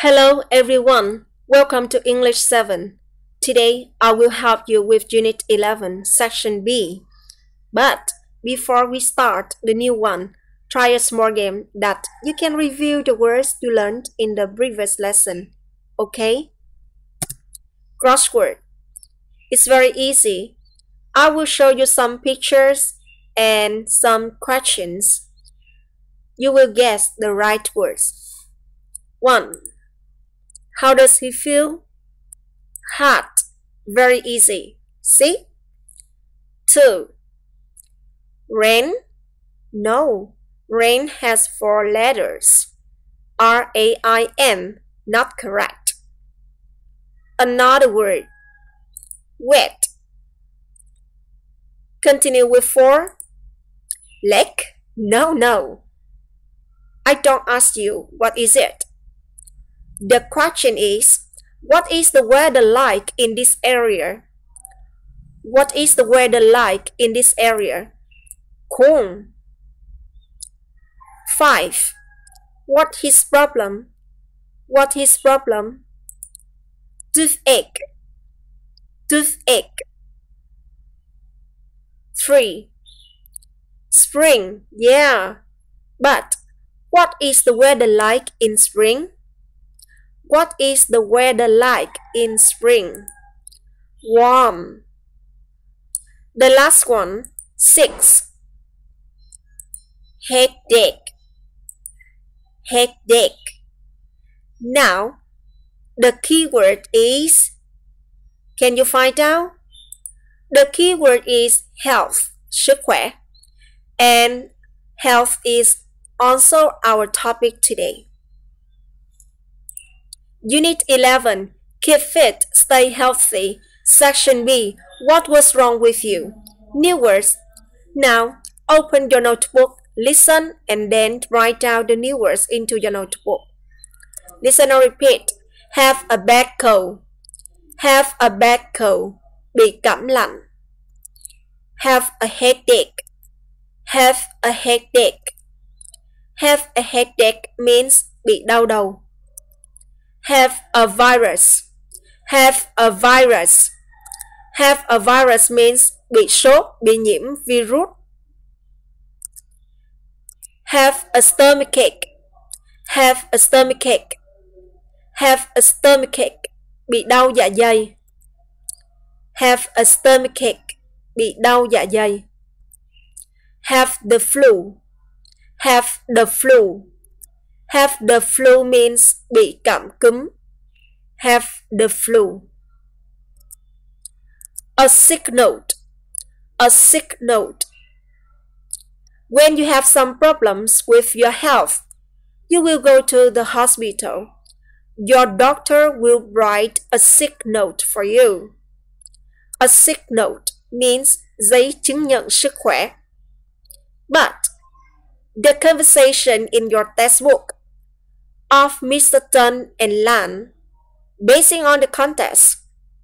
Hello everyone, welcome to English 7. Today I will help you with Unit 11, Section B. But before we start the new one, try a small game that you can review the words you learned in the previous lesson. Okay? Crossword. It's very easy. I will show you some pictures and some questions. You will guess the right words. 1. How does he feel? Hot. Very easy. See? 2. Rain? No. Rain has 4 letters. R-A-I-N. Not correct. Another word. Wet. Continue with 4. Lake? No. I don't ask you what is it. The question is, what is the weather like in this area? What is the weather like in this area? Cold. 5. What his problem? What his problem? Toothache. Toothache. 3. Spring. Yeah. But what is the weather like in spring? What is the weather like in spring? Warm. The last one, 6. Headache. Headache. Now, the keyword is, can you find out? The keyword is health, sức khỏe. And health is also our topic today. Unit 11, Keep Fit, Stay Healthy. Section B, What was wrong with you? New words. Now, open your notebook, listen, and then write down the new words into your notebook. Listen and repeat. Have a bad cold. Have a bad cold. Bị cảm lạnh. Have a headache. Have a headache. Have a headache means bị đau đầu. Have a virus. Have a virus. Have a virus means bị sốt, bị nhiễm virus. Have a stomachache. Have a stomachache. Have a stomachache. Bị đau dạ dày. Have a stomachache. Bị đau dạ dày. Have the flu. Have the flu. Have the flu means bị cảm cúm. Have the flu. A sick note. A sick note. When you have some problems with your health, you will go to the hospital. Your doctor will write a sick note for you. A sick note means giấy chứng nhận sức khỏe. But the conversation in your textbook of Mr. Tuần and Lan, basing on the context,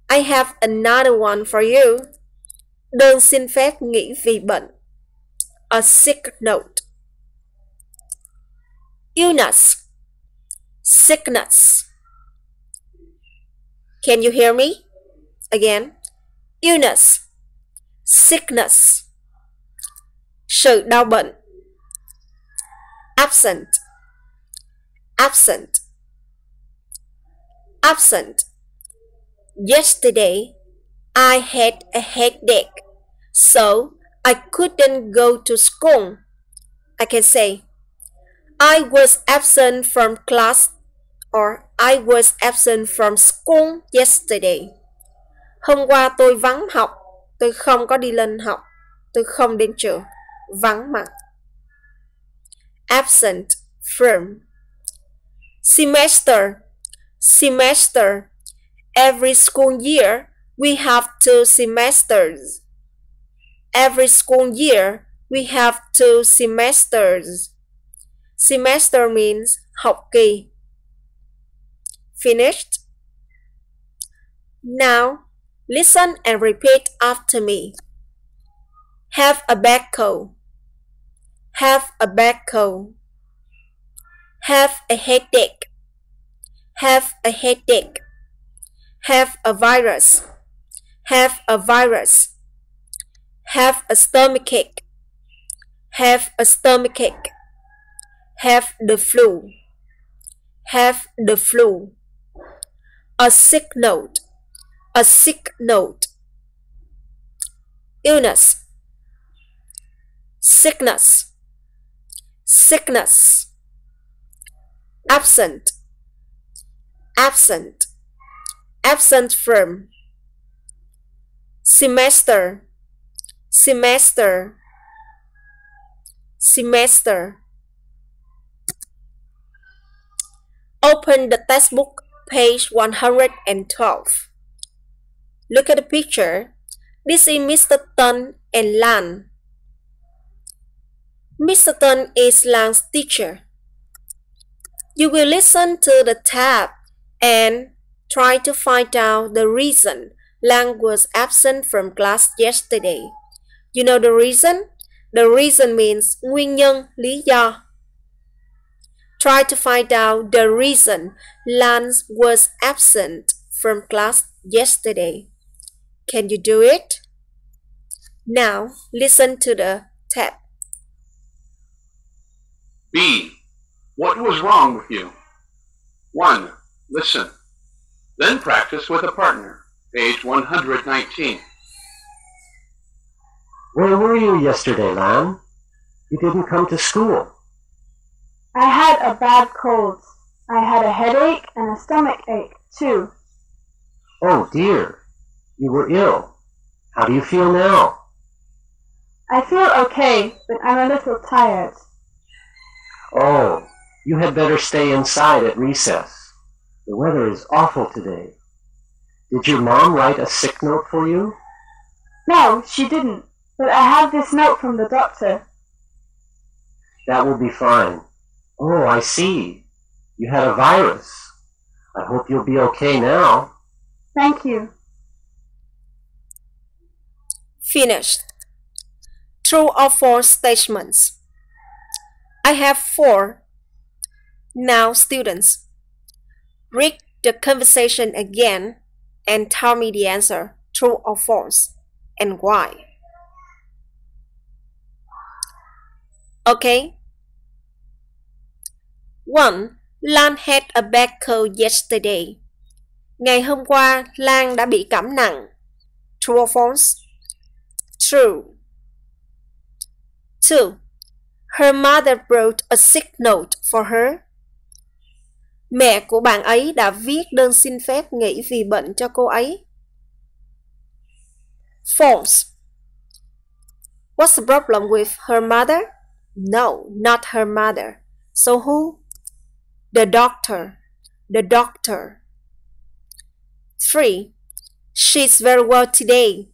I have another one for you. Đơn xin phép nghỉ vì bệnh. A sick note. Illness. Sickness. Can you hear me? Again. Illness. Sickness. Sự đau bệnh. Absent. Absent. Absent. Yesterday, I had a headache, so I couldn't go to school. I can say, I was absent from class, or I was absent from school yesterday. Hôm qua tôi vắng học, tôi không có đi lên học, tôi không đến trường, vắng mặt. Absent, from. Semester. Semester. Every school year, we have 2 semesters. Every school year, we have 2 semesters. Semester means học kỳ. Finished? Now, listen and repeat after me. Have a bad cold. Have a bad cold. Have a headache. have a headache, have a virus, have a virus, have a stomachache, have a stomachache, have the flu, have the flu, a sick note, a sick note, illness, sickness, sickness, absent, absent, absent from, semester, semester, semester. Open the textbook, page 112. Look at the picture. This is Mr. Tuần and Lan. Mr. Tuần is Lan's teacher. You will listen to the tab and try to find out the reason Lan was absent from class yesterday. You know the reason? The reason means nguyên nhân, lý do. Try to find out the reason Lan was absent from class yesterday. Can you do it? Now, listen to the tab. B. What was wrong with you? 1. Listen. Then practice with a partner. Page 119. Where were you yesterday, Lan? You didn't come to school. I had a bad cold. I had a headache and a stomach ache, too. Oh, dear. You were ill. How do you feel now? I feel okay, but I'm a little tired. Oh, you had better stay inside at recess. The weather is awful today. Did your mom write a sick note for you? No, she didn't, but I have this note from the doctor. That will be fine. Oh, I see. You had a virus. I hope you'll be okay now. Thank you. Finished. True or false statements. I have 4. Now, students, read the conversation again and tell me the answer, true or false, and why. Okay? 1. Lan had a bad cold yesterday. Ngày hôm qua, Lan đã bị cảm nặng. True or false? True. 2. Her mother wrote a sick note for her. Mẹ của bạn ấy đã viết đơn xin phép nghỉ vì bệnh cho cô ấy. False. What's the problem with her mother? No, not her mother. So who? The doctor. The doctor. 3. She's very well today.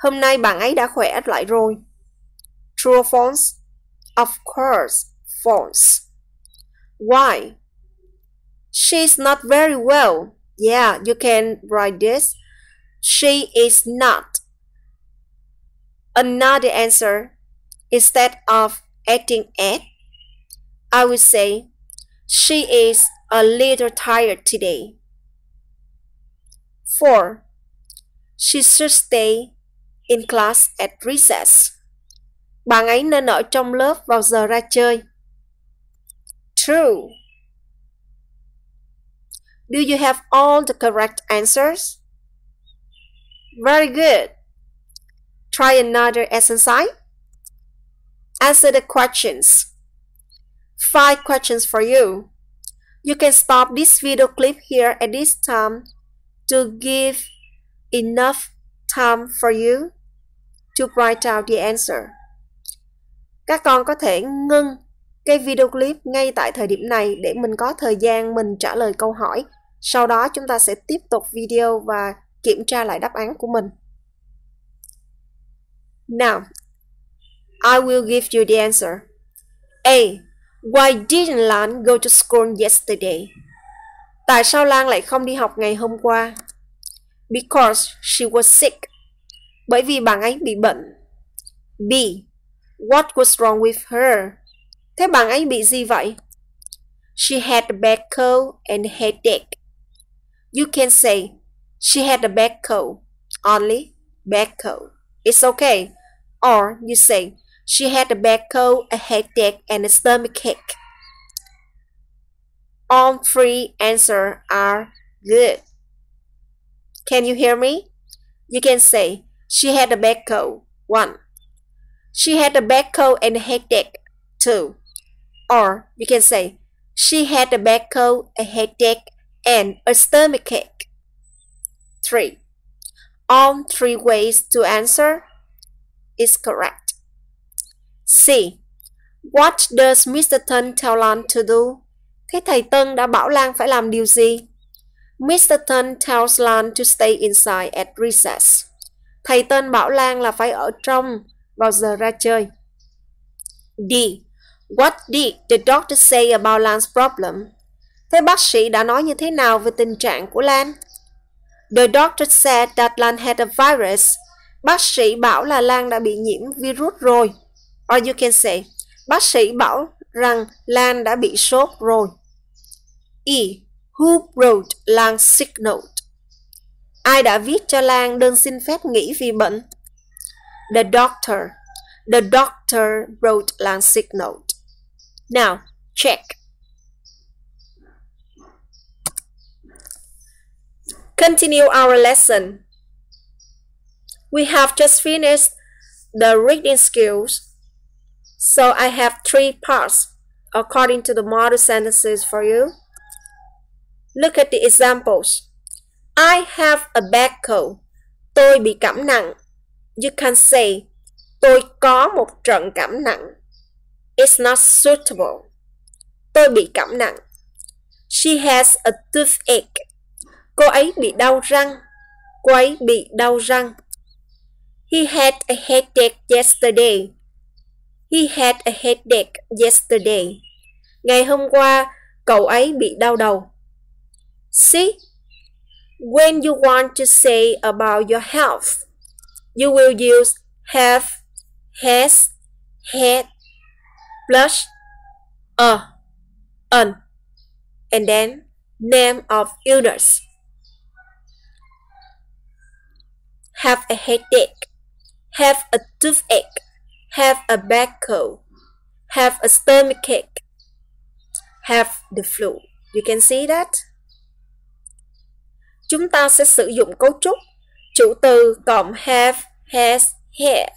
Hôm nay bạn ấy đã khỏe lại rồi. True or false? Of course, false. Why? She's not very well. Yeah, you can write this. She is not. Another answer, instead of adding at, I would say, she is a little tired today. 4. She should stay in class at recess. Bạn ấy nên ở trong lớp vào giờ ra chơi. True. Do you have all the correct answers? Very good. Try another exercise. Answer the questions. 5 questions for you. You can stop this video clip here at this time to give enough time for you to write out the answer. Các con có thể ngưng cái video clip ngay tại thời điểm này để mình có thời gian mình trả lời câu hỏi. Sau đó chúng ta sẽ tiếp tục video và kiểm tra lại đáp án của mình. Now, I will give you the answer. A. Why didn't Lan go to school yesterday? Tại sao Lan lại không đi học ngày hôm qua? Because she was sick. Bởi vì bạn ấy bị bệnh. B. What was wrong with her? Thế bạn ấy bị gì vậy? She had a bad cold and headache. You can say, she had a bad cold. Only bad cold. It's okay. Or you say, she had a bad cold, a headache, and a stomachache. All three answers are good. Can you hear me? You can say, she had a bad cold. 1. She had a bad cold and a headache. 2. Or you can say, she had a bad cold, a headache, and a stomachache. 3. All three ways to answer is correct. C. What does Mr. Tuần tell Lan to do? Thế thầy Tân đã bảo Lan phải làm điều gì? Mr. Tuần tells Lan to stay inside at recess. Thầy Tân bảo Lan là phải ở trong vào giờ ra chơi. D. What did the doctor say about Lan's problem? Thế bác sĩ đã nói như thế nào về tình trạng của Lan? The doctor said that Lan had a virus. Bác sĩ bảo là Lan đã bị nhiễm virus rồi. Or you can say, bác sĩ bảo rằng Lan đã bị sốt rồi. E. Who wrote Lan's sick note? Ai đã viết cho Lan đơn xin phép nghỉ vì bệnh? The doctor. The doctor wrote Lan's sick note. Now, check. Continue our lesson. We have just finished the reading skills. So I have 3 parts according to the model sentences for you. Look at the examples. I have a bad cold. Tôi bị cảm nặng. You can say, tôi có một trận cảm nặng. It's not suitable. Tôi bị cảm nặng. She has a toothache. Cô ấy bị đau răng. Cô ấy bị đau răng. He had a headache yesterday. He had a headache yesterday. Ngày hôm qua, cậu ấy bị đau đầu. See? When you want to say about your health, you will use have, has, had, plus an, and then name of illness. Have a headache, have a toothache, have a bad cold, have a stomachache, have the flu. You can see that? Chúng ta sẽ sử dụng cấu trúc chủ từ cộng have, has, had,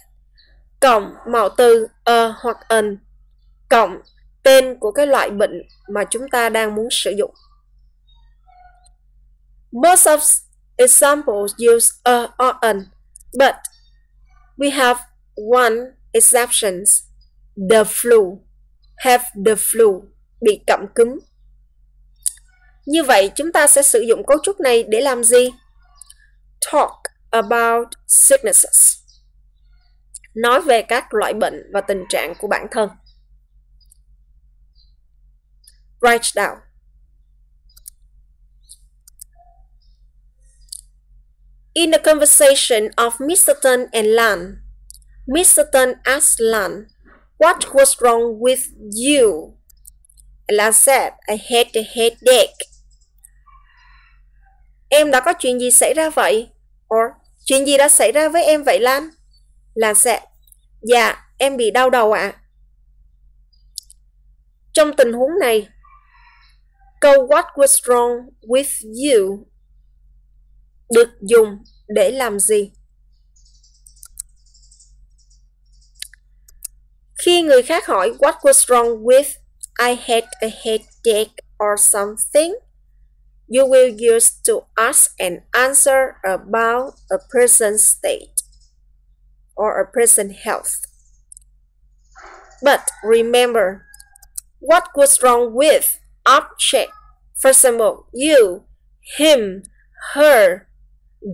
cộng mẫu từ a hoặc an, cộng tên của cái loại bệnh mà chúng ta đang muốn sử dụng. Most of examples use a or an, but we have one exception, the flu, have the flu, bị câm cứng. Như vậy chúng ta sẽ sử dụng cấu trúc này để làm gì? Talk about sicknesses. Nói về các loại bệnh và tình trạng của bản thân. Write down. In the conversation of Mr. Tuần and Lan, Mr. Tuần asked Lan, what was wrong with you? Lan said, I had a headache. Em đã có chuyện gì xảy ra vậy? Or, chuyện gì đã xảy ra với em vậy Lan? Lan said, dạ, em bị đau đầu ạ. Trong tình huống này, câu what was wrong with you được dùng để làm gì? Khi người khác hỏi what was wrong with, I had a headache or something, you will use to ask and answer about a person's state or a person's health. But remember, what was wrong with object? For example, you, him, her,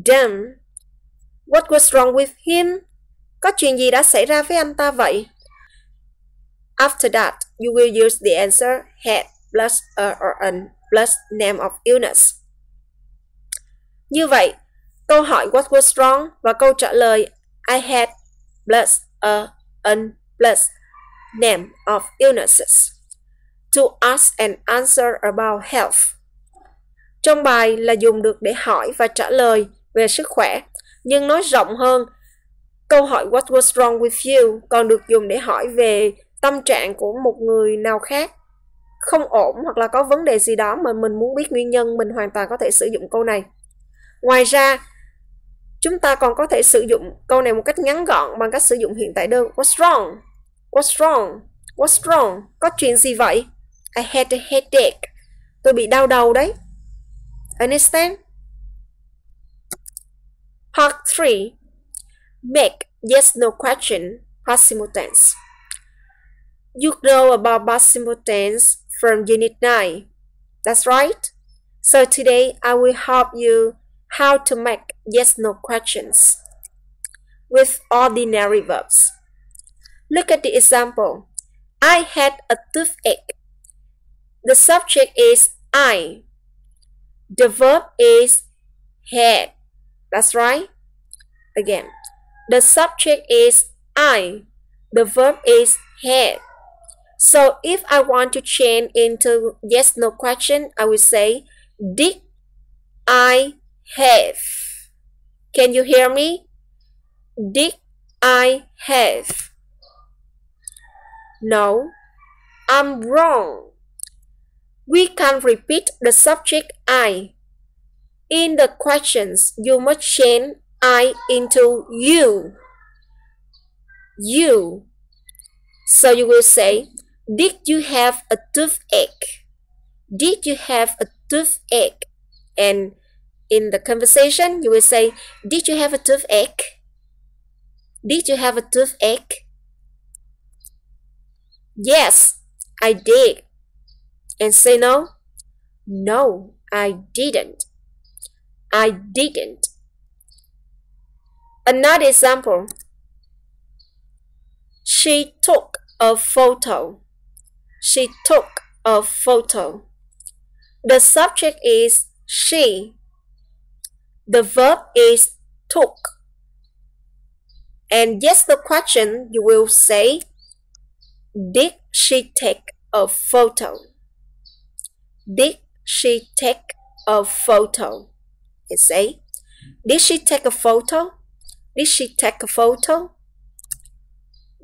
them. What was wrong with him? Có chuyện gì đã xảy ra với anh ta vậy? After that, you will use the answer had plus a or an plus name of illness. Như vậy, câu hỏi what was wrong và câu trả lời I had plus a an plus name of illnesses. To ask and answer about health. trong bài là dùng được để hỏi và trả lời về sức khỏe, nhưng nói rộng hơn, câu hỏi What was wrong with you còn được dùng để hỏi về tâm trạng của một người nào khác không ổn hoặc là có vấn đề gì đó mà mình muốn biết nguyên nhân, mình hoàn toàn có thể sử dụng câu này. Ngoài ra, chúng ta còn có thể sử dụng câu này một cách ngắn gọn bằng cách sử dụng hiện tại đơn. What's wrong? What's wrong? What's wrong? Có chuyện gì vậy? I had a headache. Tôi bị đau đầu đấy. Understand? Part 3. Make yes-no question past simple tense. You know about past simple tense from Unit 9. That's right. So today I will help you how to make yes-no questions with ordinary verbs. Look at the example. I had a toothache. The subject is I. The verb is had. That's right. Again, the subject is I. The verb is had. So if I want to change into yes-no question, I will say, did I have? Can you hear me? Did I have? No, I'm wrong. We can repeat the subject I. In the questions, you must change I into you. You. So you will say, did you have a toothache? Did you have a toothache? And in the conversation, you will say, did you have a toothache? Did you have a toothache? Yes, I did. And say no. No, I didn't. I didn't. Another example. She took a photo. She took a photo. The subject is she. The verb is took. And yes, the question you will say, did she take a photo? Did she take a photo? You say, did she take a photo? Did she take a photo?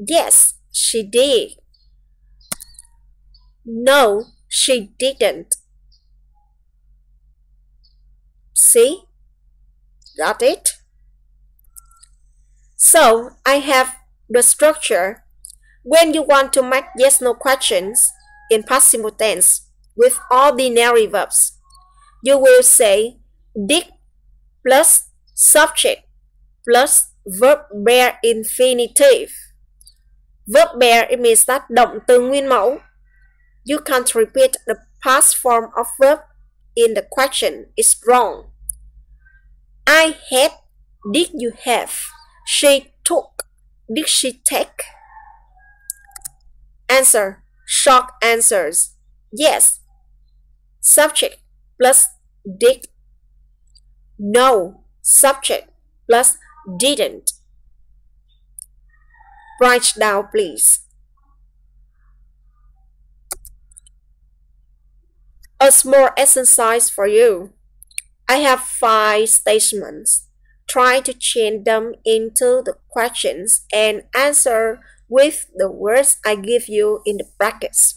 Yes, she did. No, she didn't. See? Got it? So, I have the structure. When you want to make yes-no questions in past simple tense with ordinary verbs, you will say did plus subject plus verb bare infinitive. Verb bare, it means that động từ nguyên mẫu. You can't repeat the past form of verb in the question. It's wrong. I had, did you have? She took, did she take? Answer, short answers. Yes. Subject plus did. No, subject plus didn't. Write down, please. A small exercise for you. I have 5 statements. Try to change them into the questions and answer with the words I give you in the brackets.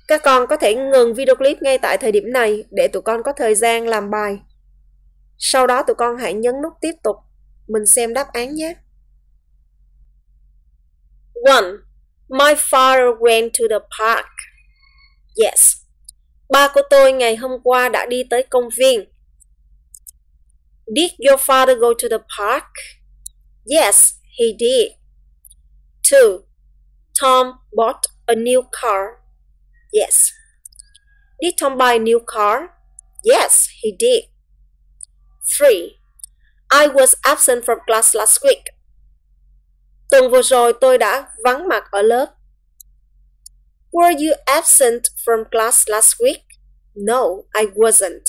Các con có thể ngừng video clip ngay tại thời điểm này để tụi con có thời gian làm bài. Sau đó tụi con hãy nhấn nút tiếp tục. Mình xem đáp án nhé. 1. My father went to the park. Yes. Ba của tôi ngày hôm qua đã đi tới công viên. Did your father go to the park? Yes, he did. 2. Tom bought a new car. Yes. Did Tom buy a new car? Yes, he did. 3. I was absent from class last week. Tuần vừa rồi tôi đã vắng mặt ở lớp. Were you absent from class last week? No, I wasn't.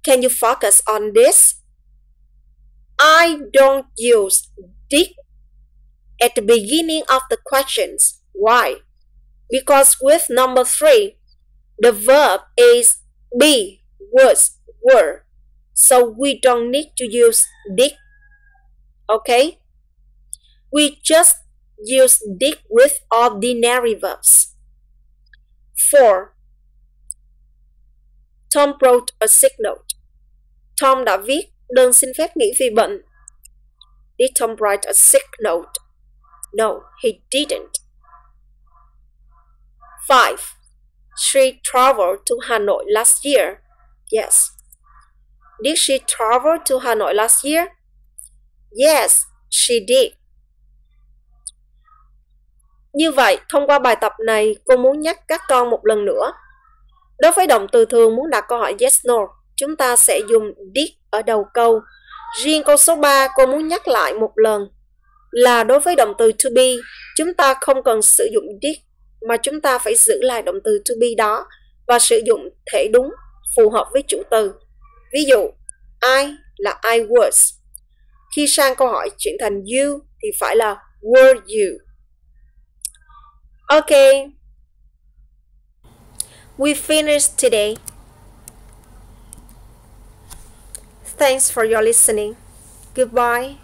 Can you focus on this? I don't use did at the beginning of the questions. Why? Because with number 3, The verb is be, was, were. So we don't need to use did. Okay? We just use did with ordinary verbs. 4. Tom wrote a sick note. Tom đã viết đơn xin phép nghỉ vì bệnh. Did Tom write a sick note? No, he didn't. 5. She traveled to Hanoi last year. Yes. Did she travel to Hanoi last year? Yes, she did. Như vậy, thông qua bài tập này, cô muốn nhắc các con một lần nữa. Đối với động từ thường muốn đặt câu hỏi yes no, chúng ta sẽ dùng did ở đầu câu. Riêng câu số 3 cô muốn nhắc lại một lần là đối với động từ to be, chúng ta không cần sử dụng did mà chúng ta phải giữ lại động từ to be đó và sử dụng thể đúng phù hợp với chủ từ. Ví dụ, I là I was. Khi sang câu hỏi chuyển thành you thì phải là were you. Okay. We finished today. Thanks for your listening. Goodbye.